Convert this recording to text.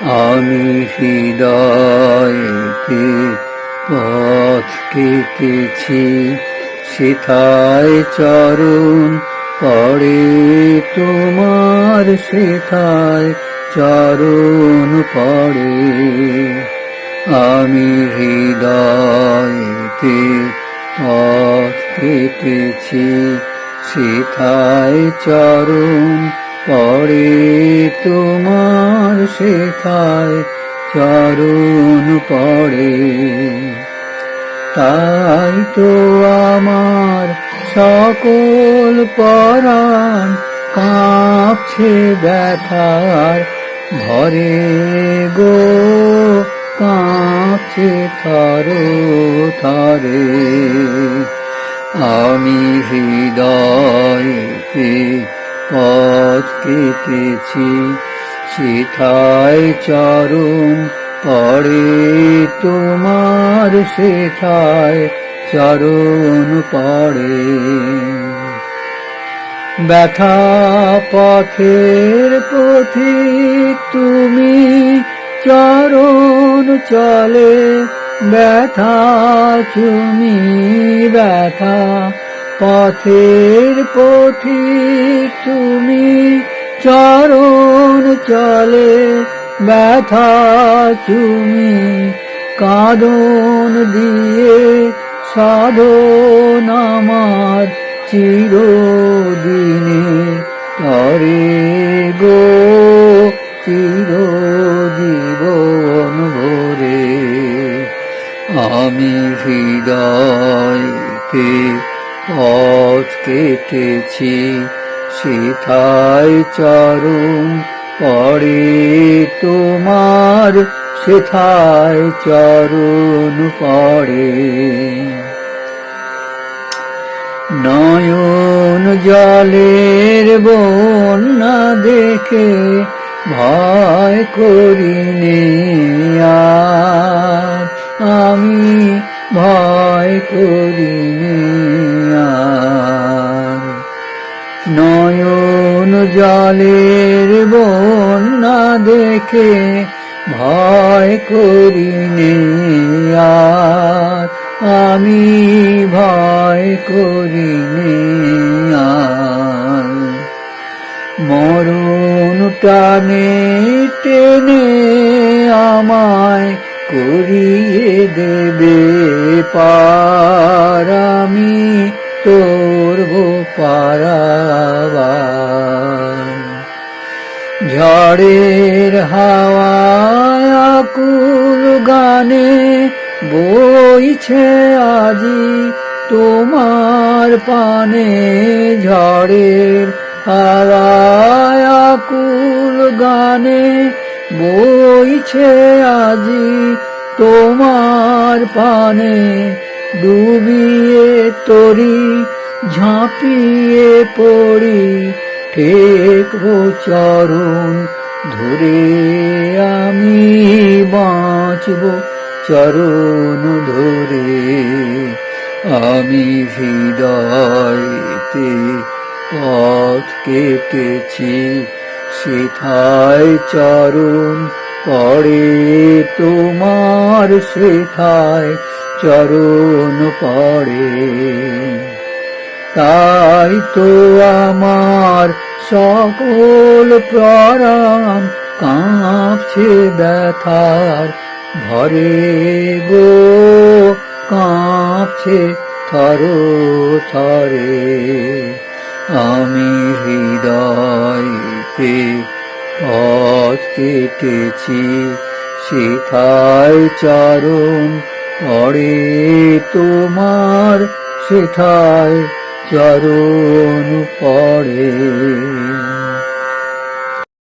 আমি হৃদয়তে পথ কেটেছি, সেথায় চরণ পড়ে তোমার, সেথায় চরণ পড়ে। আমি হৃদয়তে পথ কেটেছি, সেথায় চরণ পড়ে তোমার, সেথায় চরণ পড়ে। তাই তো আমার সকল পরাণ কাঁপছে ব্যথার ভরে গো, কাঁপছে থরে থরে। আমি হৃদয়তে পথ কেটেছি, সেথায় চরণ পড়ে তোমার, সেথায় চরণ পড়ে। ব্যথা পথের পথিক তুমি, চরণ চলে ব্যথা তুমি, ব্যথা পথের পথিক তুমি, চরণ চলে ব্যথা তুমি। কাঁদন দিয়ে সাধন আমার চিরদিনে তরে গো, চিরজীবন ভরে। আমি হৃদয়তে পথ কেটেছি, সেথায় চরণ পড়ে তোমার, সেথায় চরণ পড়ে। নয়ন জলের বন্যা দেখে ভয় করিনে আর, আমি ভয় করিনে আর। নয়ন জলের বন্যা দেখে ভয় করিনে আর, আমি ভয় করিনে আর। মরণ টানে টেনে আমায় করিয়ে দেবে পার, আমি তোরব পারাবার। ঝড়ের হাওয়ায় আকুল গানে বইছে আজি তোমার পানে, ঝড়ের হাওয়ায় আকুল গানে বইছে আজি তোমার পানে। ডুবিয়ে তরি ঝাঁপিয়ে পড়ি, ঠেকবো চরণ ধরে, আমি বাঁচব চরণ ধরে। আমি হৃদয়তে পথ কেটেছি, সেথায় চরণ পড়ে তোমার, সেথায় চরণ পড়ে। তাই তো আমার সকল প্রাণ কাঁপছে ব্যথার ভরে গো, কাঁপছে থর থরে। আমি হৃদয়তে পথ কেটেছি, সেথায় চরণ পড়ে তোমার, সেথায় চরণ পড়ে।